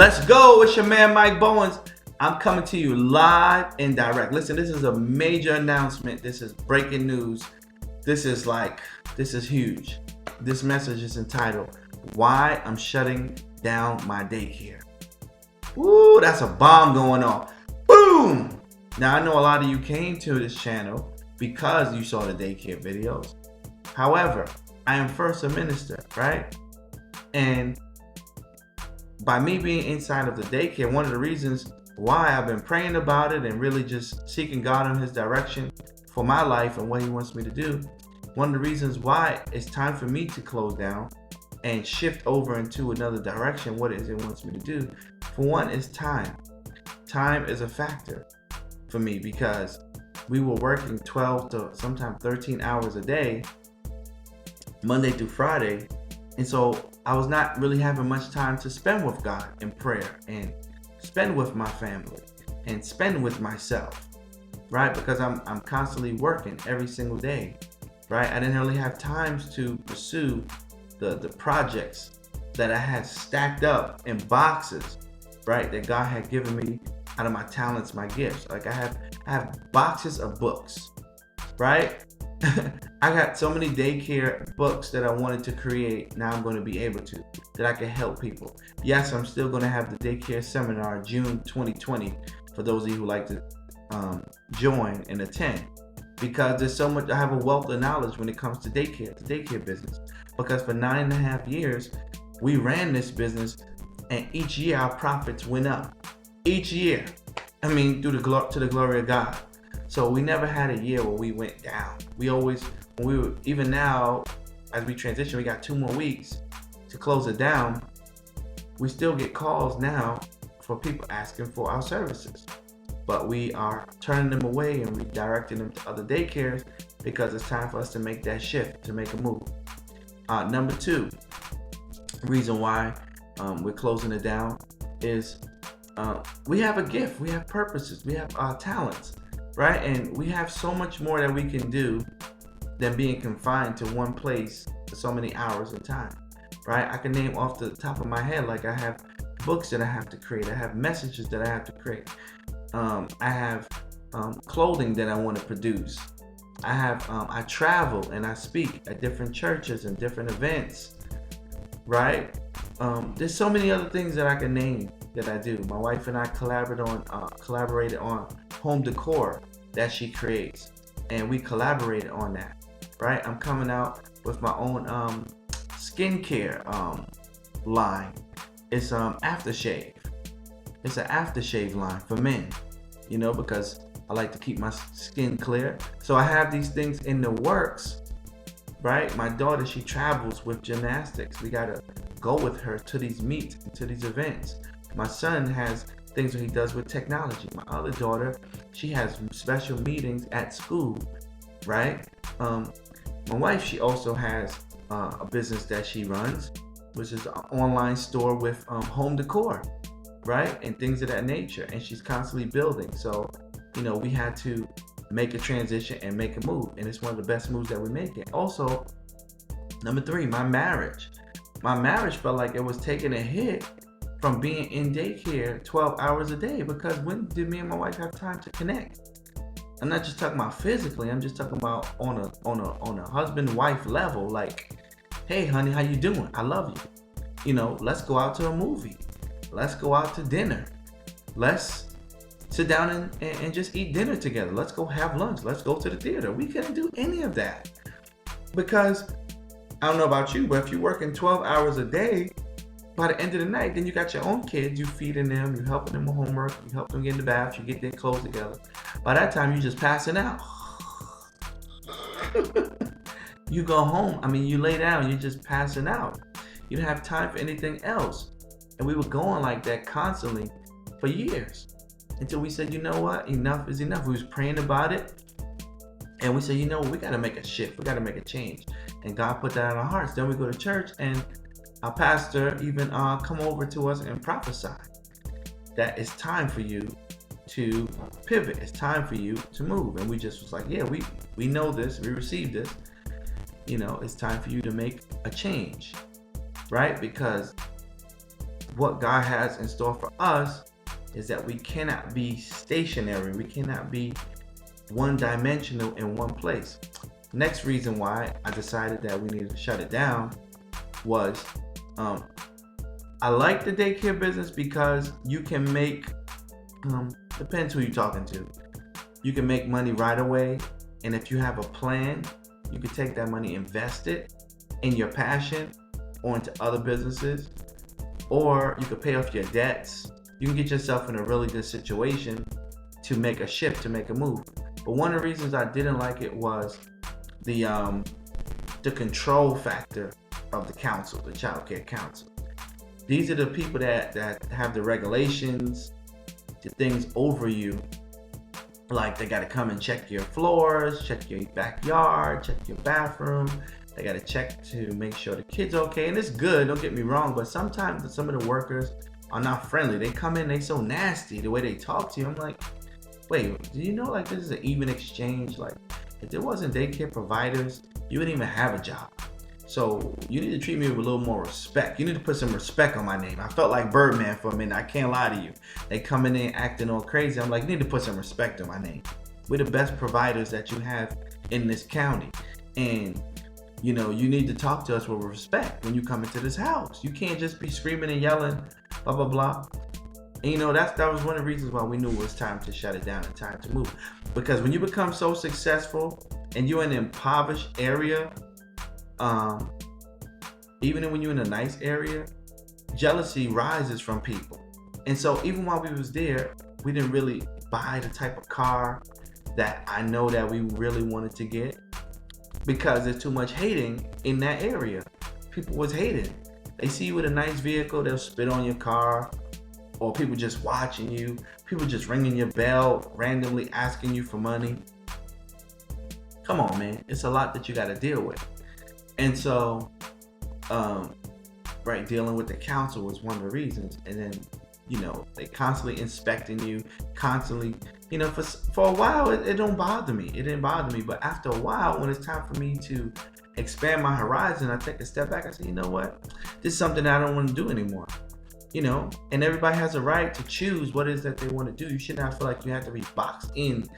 Let's go. It's your man Mike Bowens. I'm coming to you live and direct. Listen, this is a major announcement. This is breaking news. This is huge. This message is entitled, Why I'm Shutting Down My Daycare. Woo, that's a bomb going on. Boom! Now, I know a lot of you came to this channel because you saw the daycare videos. However, I am first a minister, right? And by me being inside of the daycare, one of the reasons why I've been praying about it and really just seeking God in His direction for my life and what He wants me to do, one of the reasons why it's time for me to close down and shift over into another direction, what it is He wants me to do. For one, is time. Time is a factor for me because we were working 12 to sometimes 13 hours a day, Monday through Friday. And so I was not really having much time to spend with God in prayer and spend with my family and spend with myself, right? Because I'm constantly working every single day, right? I didn't really have times to pursue the projects that I had stacked up in boxes, right? That God had given me out of my talents, my gifts. Like I have boxes of books, right? I got so many daycare books that I wanted to create. Now I'm going to be able to, that I can help people. Yes, I'm still going to have the daycare seminar June 2020 for those of you who like to join and attend, because there's so much. I have a wealth of knowledge when it comes to daycare, the daycare business, because for 9.5 years we ran this business, and each year our profits went up. Each year, I mean, to the glory of God. So we never had a year where we went down. We always, even now, as we transition, we got 2 more weeks to close it down. We still get calls now for people asking for our services, but we are turning them away and redirecting them to other daycares because it's time for us to make that shift, to make a move. Number 2 reason why we're closing it down is we have a gift, we have purposes, we have talents. Right? And we have so much more that we can do than being confined to one place for so many hours of time. Right? I can name off the top of my head, like I have books that I have to create. I have messages that I have to create. I have clothing that I want to produce. I travel and I speak at different churches and different events. Right? There's so many other things that I can name that I do. My wife and I collaborated on home decor that she creates, and we collaborated on that. Right? I'm coming out with my own skincare line. It's aftershave. It's an aftershave line for men, because I like to keep my skin clear. So I have these things in the works. Right? My daughter, she travels with gymnastics. We gotta go with her to these meets and to these events. My son has things that he does with technology. My other daughter, she has special meetings at school, right? My wife, she also has a business that she runs, which is an online store with home decor, right? And things of that nature. And she's constantly building. So, we had to make a transition and make a move. And it's one of the best moves that we make. And also, number 3, my marriage. My marriage felt like it was taking a hit from being in daycare 12 hours a day, because when did me and my wife have time to connect? I'm not just talking about physically, I'm just talking about on a husband-wife level, like, hey honey, how you doing? I love you. Let's go out to a movie. Let's go out to dinner. Let's sit down and just eat dinner together. Let's go have lunch. Let's go to the theater. We couldn't do any of that because, I don't know about you, but if you're working 12 hours a day, by the end of the night, then you got your own kids, you feeding them, you helping them with homework, you help them get in the bath, you get their clothes together. By that time, you're just passing out. You go home, you lay down, you're just passing out. You don't have time for anything else. And we were going like that constantly for years until we said, you know what, enough is enough. We was praying about it. And we said, we got to make a shift. We got to make a change. And God put that in our hearts. Then we go to church and our pastor even come over to us and prophesy that it's time for you to pivot. It's time for you to move. And we just was like, yeah, we know this. We received this. It's time for you to make a change, right? Because what God has in store for us is that we cannot be stationary. We cannot be one-dimensional in one place. Next reason why I decided that we needed to shut it down was I like the daycare business because you can make, depends who you're talking to, you can make money right away. And if you have a plan, you can take that money, invest it in your passion or into other businesses, or you could pay off your debts. You can get yourself in a really good situation to make a shift, to make a move. But one of the reasons I didn't like it was the control factor of the council, the child care council. These are the people that have the regulations, the things over you. Like they got to come and check your floors, check your backyard, check your bathroom. They got to check to make sure the kid's okay. And it's good, don't get me wrong, but sometimes some of the workers are not friendly. They come in, they so nasty, the way they talk to you. I'm like, wait, do you know like this is an even exchange? Like if there wasn't daycare providers, you wouldn't even have a job. So you need to treat me with a little more respect. You need to put some respect on my name. I felt like Birdman for a minute. I can't lie to you. They coming in acting all crazy. I'm like, you need to put some respect on my name. We're the best providers that you have in this county. And you know, you need to talk to us with respect when you come into this house. You can't just be screaming and yelling, blah, blah, blah. And you know, that was one of the reasons why we knew it was time to shut it down and time to move. Because when you become so successful and you're in an impoverished area, even when you're in a nice area, jealousy rises from people. And so even while we was there, we didn't really buy the type of car that I know that we really wanted to get, because there's too much hating in that area. People was hating. They see you with a nice vehicle, they'll spit on your car, or people just watching you, people just ringing your bell, randomly asking you for money. Come on, man, it's a lot that you got to deal with. And so, right, dealing with the council was one of the reasons. And then, you know, they constantly inspecting you, constantly, you know, for a while, it don't bother me. It didn't bother me. But after a while, when it's time for me to expand my horizon, I take a step back. I say, you know what? This is something I don't want to do anymore. You know, and everybody has a right to choose what it is that they want to do. You should not feel like you have to be boxed into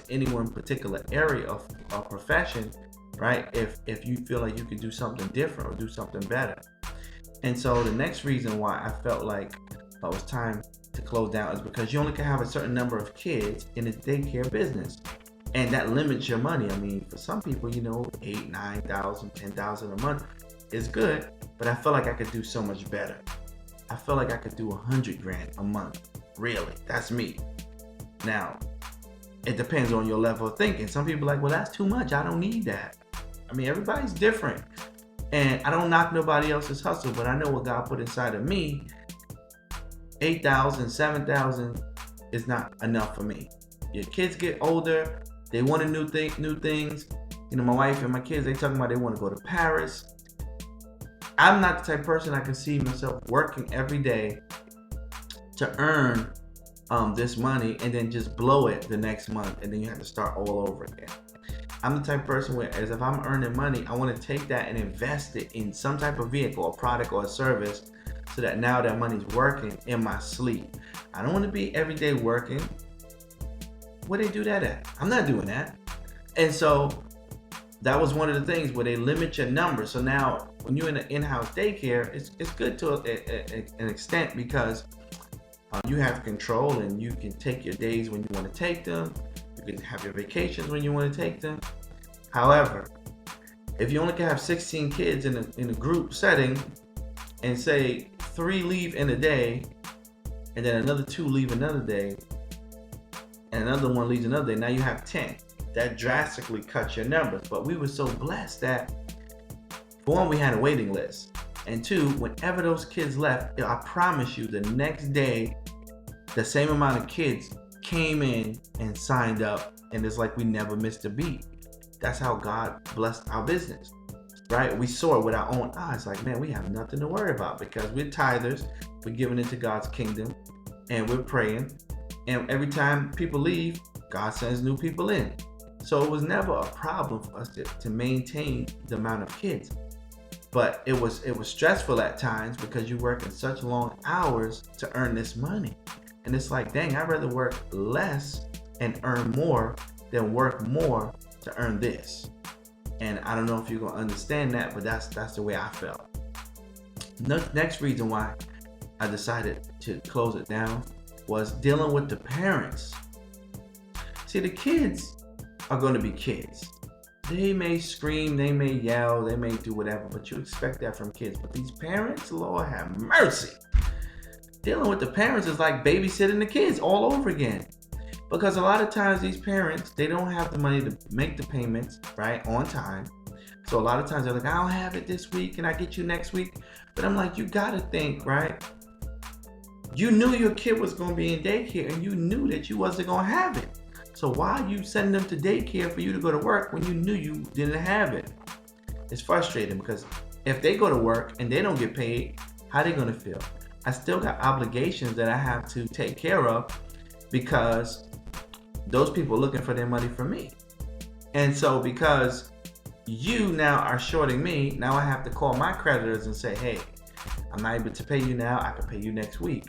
any one particular area of profession, right? If you feel like you could do something different or do something better. And so the next reason why I felt like it was time to close down is because you only can have a certain number of kids in the daycare business. And that limits your money. I mean, for some people, you know, 8, 9,000, 10,000 a month is good, but I feel like I could do so much better. I feel like I could do 100 grand a month. Really, that's me. Now, it depends on your level of thinking. Some people are like, well, that's too much. I don't need that. I mean, everybody's different. And I don't knock nobody else's hustle, but I know what God put inside of me. 8,000, 7,000 is not enough for me. Your kids get older. They want to new things. You know, my wife and my kids, they talking about they want to go to Paris. I'm not the type of person I can see myself working every day to earn this money and then just blow it the next month, and then you have to start all over again. I'm the type of person where, as if I'm earning money, I want to take that and invest it in some type of vehicle, a product, or a service, so that now that money's working in my sleep. I don't want to be every day working. Where they do that at? I'm not doing that. And so that was one of the things where they limit your numbers. So now when you're in an in-house daycare, it's good to an extent, because you have control and you can take your days when you want to take them. You can have your vacations when you want to take them. However, if you only can have 16 kids in a group setting, and say 3 leave in a day, and then another 2 leave another day, and another 1 leaves another day, now you have 10. That drastically cuts your numbers. But we were so blessed that, for one, we had a waiting list, and 2, whenever those kids left, I promise you, the next day, the same amount of kids came in and signed up, and it's like we never missed a beat. That's how God blessed our business, right? We saw it with our own eyes. Like, man, we have nothing to worry about, because we're tithers, we're giving into God's kingdom, and we're praying. And every time people leave, God sends new people in. So it was never a problem for us to maintain the amount of kids. But it was stressful at times because you work in such long hours to earn this money. And it's like, dang, I'd rather work less and earn more than work more to earn this. And I don't know if you're gonna understand that, but that's the way I felt. Next reason why I decided to close it down was dealing with the parents. See, the kids are going to be kids. They may scream, they may yell, they may do whatever, but you expect that from kids. But these parents, Lord have mercy. Dealing with the parents is like babysitting the kids all over again. Because a lot of times these parents, they don't have the money to make the payments, right, on time. So a lot of times they're like, I don't have it this week, and I get you next week. But I'm like, you gotta think, right? You knew your kid was gonna be in daycare, and you knew that you wasn't gonna have it. So why you send them to daycare for you to go to work when you knew you didn't have it? It's frustrating because if they go to work and they don't get paid, how they gonna feel? I still got obligations that I have to take care of because those people are looking for their money from me. And so because you now are shorting me, now I have to call my creditors and say, hey, I'm not able to pay you now, I can pay you next week.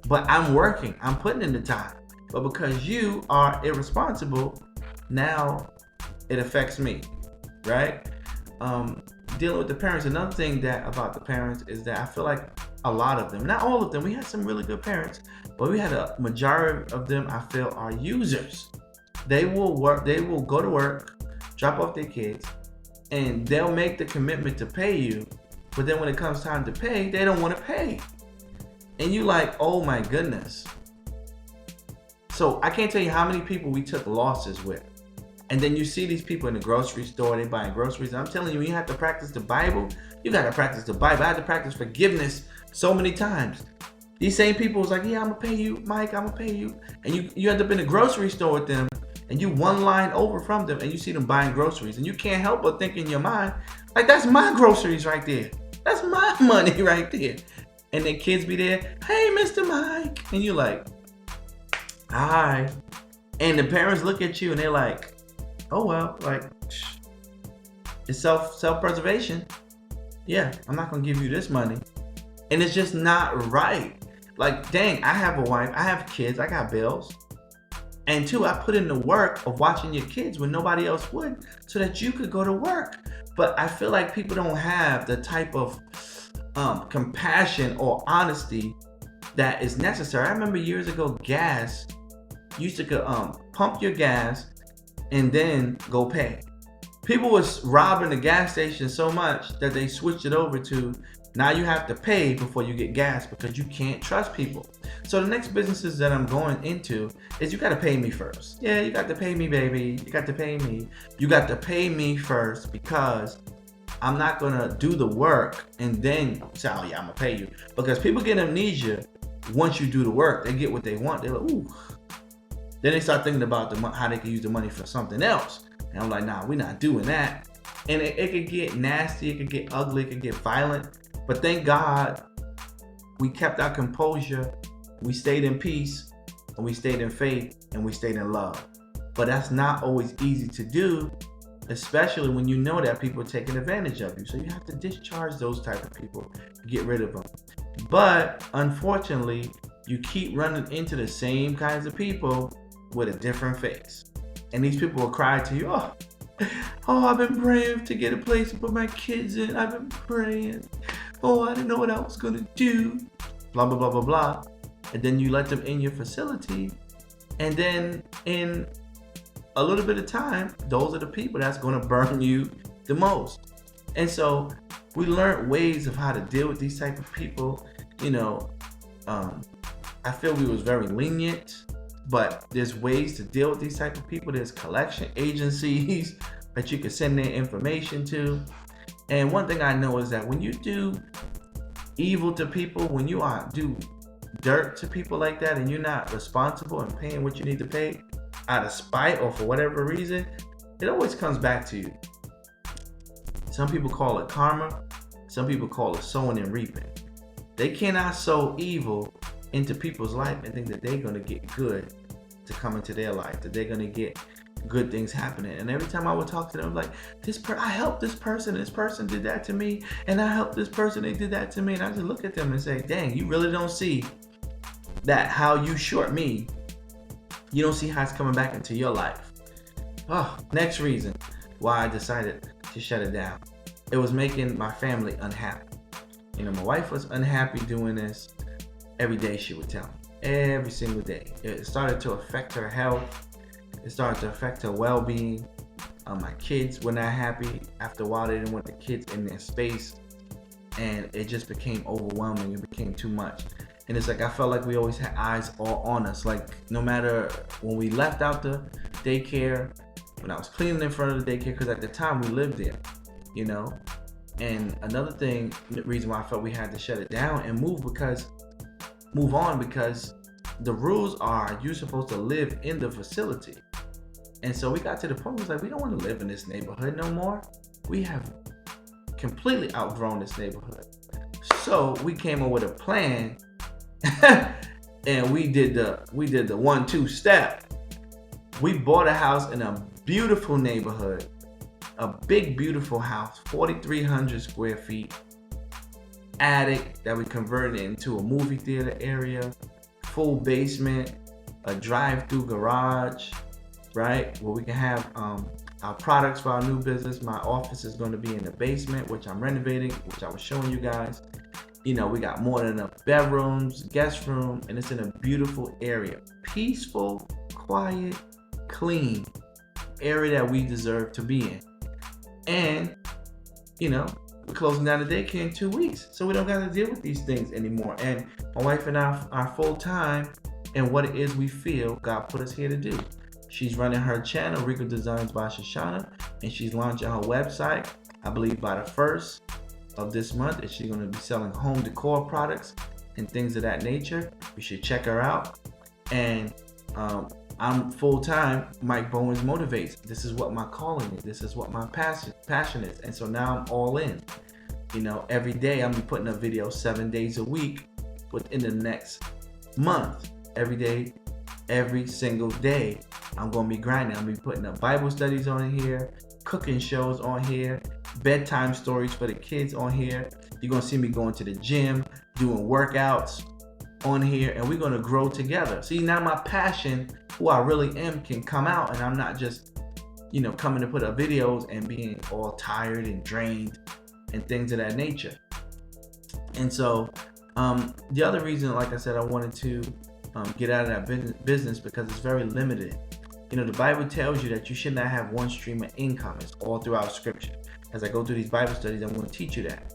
But I'm working, I'm putting in the time. But because you are irresponsible, now it affects me, right? Dealing with the parents, another thing that about the parents is that I feel like a lot of them, not all of them, we had some really good parents, but we had a majority of them I feel are users. They will go to work, drop off their kids, and they'll make the commitment to pay you, but then when it comes time to pay, they don't want to pay. And you like, oh my goodness. So I can't tell you how many people we took losses with. And then you see these people in the grocery store, they buying groceries. I'm telling you, when you have to practice the Bible, you got to practice the Bible. I had to practice forgiveness so many times. These same people was like, yeah, I'm going to pay you, Mike, I'm going to pay you. And you end up in the grocery store with them, and you one line over from them, and you see them buying groceries. And you can't help but think in your mind, like, that's my groceries right there. That's my money right there. And then kids be there, hey, Mr. Mike. And you're like, hi. And the parents look at you and they're like, oh, well, like, it's self-preservation. Yeah, I'm not going to give you this money. And it's just not right. Like, dang, I have a wife, I have kids, I got bills. And two, I put in the work of watching your kids when nobody else would so that you could go to work. But I feel like people don't have the type of compassion or honesty that is necessary. I remember years ago, gas, you used to pump your gas and then go pay. People was robbing the gas station so much that they switched it over to now you have to pay before you get gas because you can't trust people. So the next businesses that I'm going into is you got to pay me first. Yeah, you got to pay me, baby. You got to pay me. You got to pay me first because I'm not going to do the work and then say, oh yeah, I'm going to pay you. Because people get amnesia once you do the work. They get what they want. They're like, ooh. Then they start thinking about how they can use the money for something else. And I'm like, nah, we're not doing that. And it could get nasty, it could get ugly, it could get violent. But thank God we kept our composure, we stayed in peace, and we stayed in faith, and we stayed in love. But that's not always easy to do, especially when you know that people are taking advantage of you. So you have to discharge those type of people, get rid of them. But unfortunately, you keep running into the same kinds of people with a different face. And these people will cry to you, oh, I've been praying to get a place to put my kids in. I've been praying. Oh, I didn't know what I was going to do. Blah, blah, blah, blah, blah. And then you let them in your facility. And then in a little bit of time, those are the people that's going to burn you the most. And so we learned ways of how to deal with these type of people. You know, I feel we was very lenient. But there's ways to deal with these type of people. There's collection agencies that you can send their information to. And one thing I know is that when you do evil to people, when you do dirt to people like that and you're not responsible and paying what you need to pay out of spite or for whatever reason, it always comes back to you. Some people call it karma. Some people call it sowing and reaping. They cannot sow evil into people's life and think that they're going to get good to come into their life, that they're going to get good things happening. And every time I would talk to them, like, I helped this person did that to me, and I helped this person, they did that to me. And I just look at them and say, dang, you really don't see that how you short me, you don't see how it's coming back into your life. Oh, next reason why I decided to shut it down. It was making my family unhappy. My wife was unhappy doing this. Every day she would tell me. Every single day. It started to affect her health. It started to affect her well-being. My kids were not happy. After a while, they didn't want the kids in their space. And it just became overwhelming. It became too much. And it's like I felt like we always had eyes all on us. Like no matter when we left out the daycare, when I was cleaning in front of the daycare, because at the time we lived there, And another thing, the reason why I felt we had to shut it down and move on because the rules are you're supposed to live in the facility. And so we got to the point where it's like we don't want to live in this neighborhood no more. We have completely outgrown this neighborhood. So we came up with a plan and we did the 1-2 step. We bought a house in a beautiful neighborhood. A big, beautiful house, 4,300 square feet, attic that we converted into a movie theater area, full basement, a drive-through garage, right? Where we can have our products for our new business. My office is going to be in the basement, which I'm renovating, which I was showing you guys. We got more than enough bedrooms, guest room, and it's in a beautiful area. Peaceful, quiet, clean area that we deserve to be in. And, we're closing down the daycare in 2 weeks. So we don't got to deal with these things anymore. And my wife and I are full time in what it is we feel God put us here to do. She's running her channel, Regal Designs by Shoshana, and she's launching her website, I believe by the 1st of this month. And she's going to be selling home decor products and things of that nature. You should check her out. And, I'm full-time Mike Bowens Motivates. This is what my calling is. This is what my passion is. And so now I'm all in. Every day I'm putting a video 7 days a week within the next month. Every day, every single day, I'm going to be grinding. I'm going to be putting up Bible studies on here, cooking shows on here, bedtime stories for the kids on here. You're going to see me going to the gym, doing workouts on here, and we're going to grow together. See, now my passion, who I really am, can come out, and I'm not just, coming to put up videos and being all tired and drained and things of that nature. And so the other reason, like I said, I wanted to get out of that business because it's very limited. The Bible tells you that you should not have one stream of income. It's all throughout Scripture. As I go through these Bible studies, I'm going to teach you that.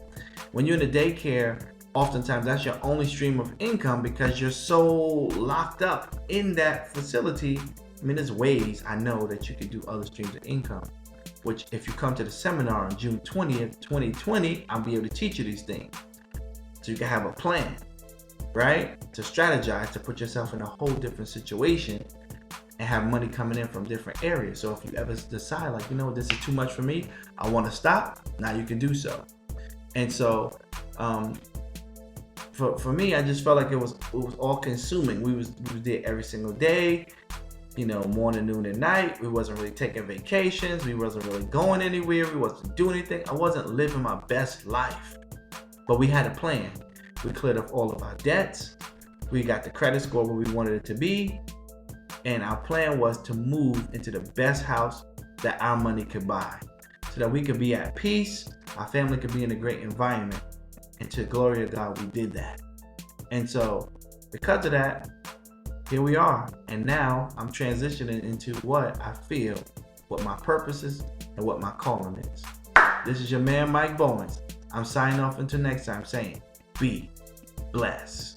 When you're in the daycare, oftentimes that's your only stream of income because you're so locked up in that facility. There's ways I know that you can do other streams of income, which if you come to the seminar on June 20th, 2020, I'll be able to teach you these things. So you can have a plan, right? To strategize, to put yourself in a whole different situation and have money coming in from different areas. So if you ever decide like, this is too much for me, I want to stop, now you can do so. And so, For me, I just felt like it was all consuming. We was there every single day, morning, noon, and night. We wasn't really taking vacations. We wasn't really going anywhere. We wasn't doing anything. I wasn't living my best life. But we had a plan. We cleared up all of our debts. We got the credit score where we wanted it to be. And our plan was to move into the best house that our money could buy, so that we could be at peace, our family could be in a great environment. And to the glory of God, we did that. And so, because of that, here we are. And now I'm transitioning into what I feel, what my purpose is, and what my calling is. This is your man, Mike Bowens. I'm signing off until next time saying, be blessed.